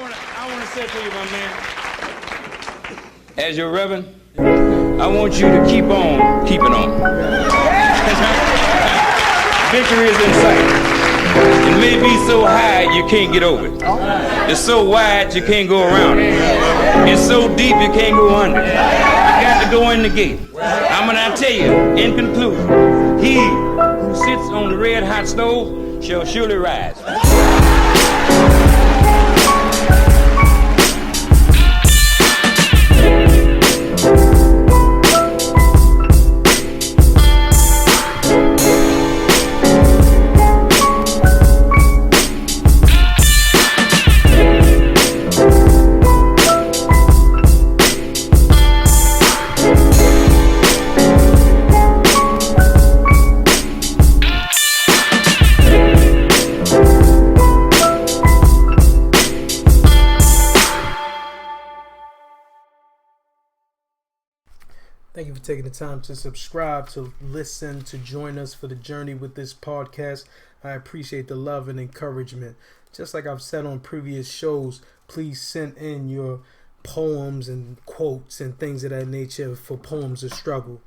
I want to say to you, my man, as your reverend, I want you to keep on keeping on. Victory is in sight. It may be so high you can't get over it. It's so wide you can't go around it. It's so deep you can't go under it. You got to go in the gate. I'm gonna tell you, in conclusion, he who sits on the red hot stove shall surely rise. Thank you for taking the time to subscribe, to listen, to join us for the journey with this podcast. I appreciate the love and encouragement. Just like I've said on previous shows, please send in your poems and quotes and things of that nature for Poems of Struggle.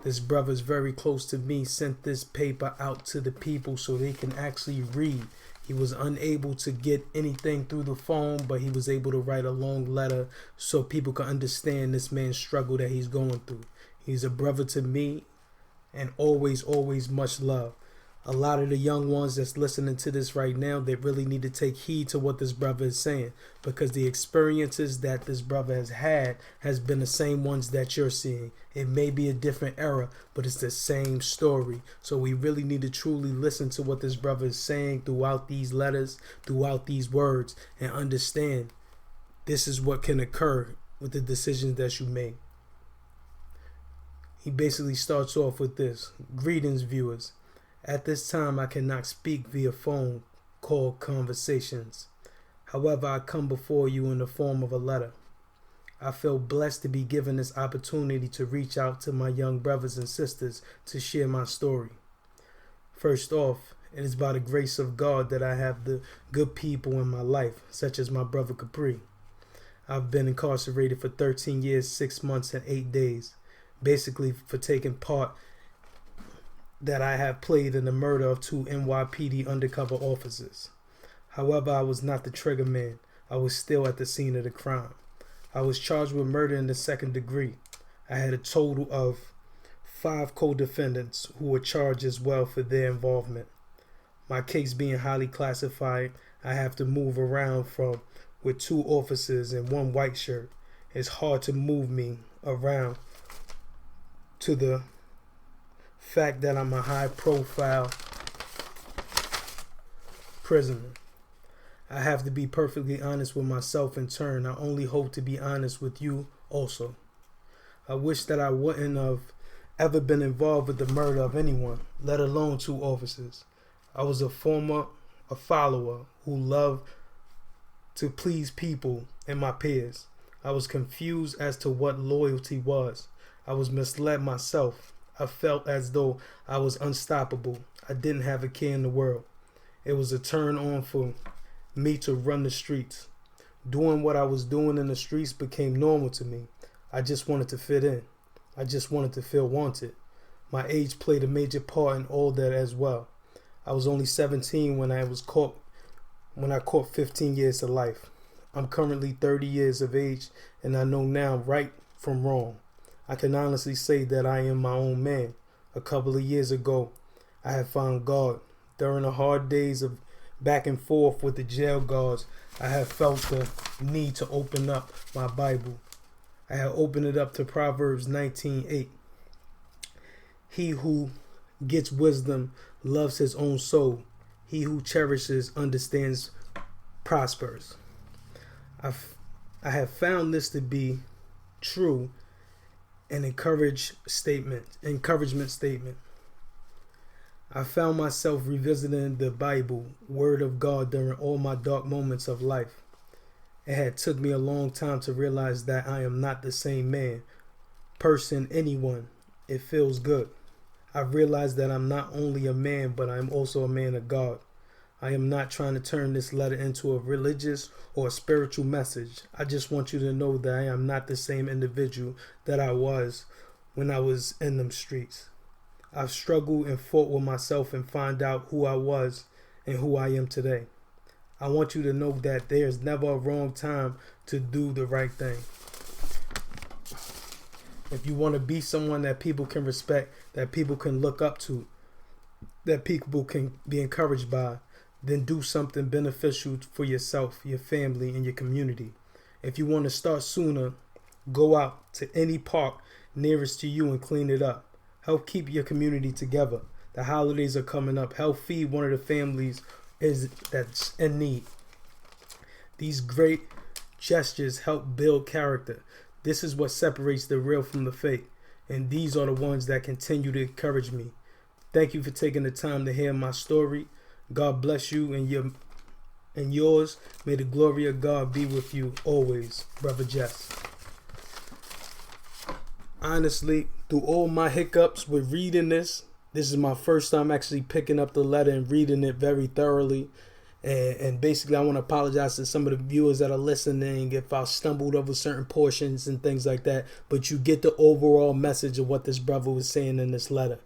This brother's very close to me, sent this paper out to the people so they can actually read. He was unable to get anything through the phone, but he was able to write a long letter so people can understand this man's struggle that he's going through. He's a brother to me, and always much love. A lot of the young ones that's listening to this right now, they really need to take heed to what this brother is saying, because the experiences that this brother has had has been the same ones that you're seeing. It may be a different era, but it's the same story. So we really need to truly listen to what this brother is saying throughout these letters, throughout these words, and understand this is what can occur with the decisions that you make. He basically starts off with this. Greetings, viewers. At this time, I cannot speak via phone call conversations. However, I come before you in the form of a letter. I feel blessed to be given this opportunity to reach out to my young brothers and sisters to share my story. First off, it is by the grace of God that I have the good people in my life, such as my brother Capri. I've been incarcerated for 13 years, 6 months, and 8 days, basically for taking part that I have played in the murder of 2 NYPD undercover officers. However, I was not the trigger man. I was still at the scene of the crime. I was charged with murder in the 2nd degree. I had a total of 5 co-defendants who were charged as well for their involvement. My case being highly classified, I have to move around with 2 officers and 1 white shirt. It's hard to move me around to the fact that I'm a high-profile prisoner. I have to be perfectly honest with myself in turn. I only hope to be honest with you also. I wish that I wouldn't have ever been involved with the murder of anyone, let alone 2 officers. I was a follower who loved to please people and my peers. I was confused as to what loyalty was. I was misled myself. I felt as though I was unstoppable. I didn't have a care in the world. It was a turn on for me to run the streets. Doing what I was doing in the streets became normal to me. I just wanted to fit in. I just wanted to feel wanted. My age played a major part in all that as well. I was only 17 when I caught 15 years to life. I'm currently 30 years of age, and I know now right from wrong. I can honestly say that I am my own man. A couple of years ago, I had found God. During the hard days of back and forth with the jail guards, I have felt the need to open up my Bible. I have opened it up to Proverbs 19:8. He who gets wisdom loves his own soul. He who cherishes understands prospers. I have found this to be true. An encouragement statement. I found myself revisiting the Bible, Word of God, during all my dark moments of life. It had took me a long time to realize that I am not the same man, person, anyone. It feels good. I realized that I'm not only a man, but I'm also a man of God. I am not trying to turn this letter into a religious or a spiritual message. I just want you to know that I am not the same individual that I was when I was in them streets. I've struggled and fought with myself and find out who I was and who I am today. I want you to know that there's never a wrong time to do the right thing. If you want to be someone that people can respect, that people can look up to, that people can be encouraged by, then do something beneficial for yourself, your family, and your community. If you want to start sooner, go out to any park nearest to you and clean it up. Help keep your community together. The holidays are coming up. Help feed one of the families that's in need. These great gestures help build character. This is what separates the real from the fake. And these are the ones that continue to encourage me. Thank you for taking the time to hear my story. God bless you and yours. May the glory of God be with you always, Brother Jess. Honestly, through all my hiccups with reading this is my first time actually picking up the letter and reading it very thoroughly. And basically, I want to apologize to some of the viewers that are listening if I stumbled over certain portions and things like that. But you get the overall message of what this brother was saying in this letter.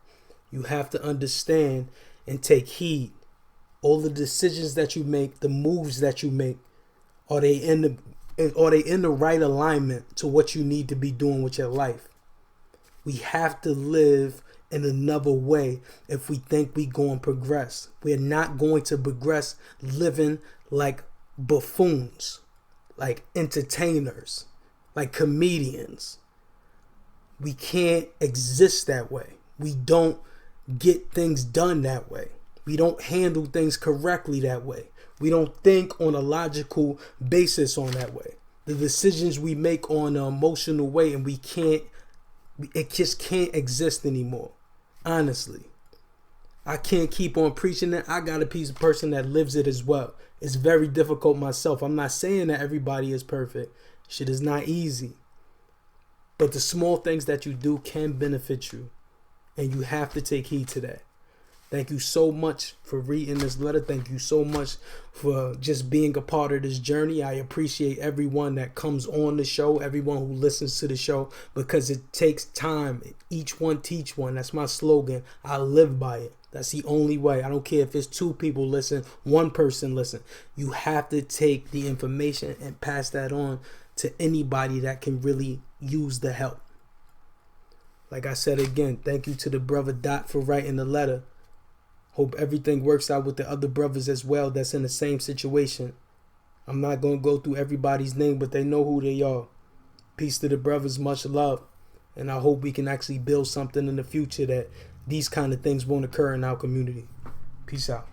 You have to understand and take heed. All the decisions that you make, the moves that you make, are they in the right alignment to what you need to be doing with your life? We have to live in another way if we think we're going to progress. We're not going to progress living like buffoons, like entertainers, like comedians. We can't exist that way. We don't get things done that way. We don't handle things correctly that way. We don't think on a logical basis on that way. The decisions we make on an emotional way, and it just can't exist anymore. Honestly, I can't keep on preaching it. I got a piece of person that lives it as well. It's very difficult myself. I'm not saying that everybody is perfect. Shit is not easy. But the small things that you do can benefit you. And you have to take heed to that. Thank you so much for reading this letter. Thank you so much for just being a part of this journey. I appreciate everyone that comes on the show, everyone who listens to the show, because it takes time. Each one teach one. That's my slogan. I live by it. That's the only way. I don't care if it's 2 people listen, 1 person listen. You have to take the information and pass that on to anybody that can really use the help. Like I said again, thank you to the brother Dot for writing the letter. Hope everything works out with the other brothers as well that's in the same situation. I'm not going to go through everybody's name, but they know who they are. Peace to the brothers, much love. And I hope we can actually build something in the future that these kind of things won't occur in our community. Peace out.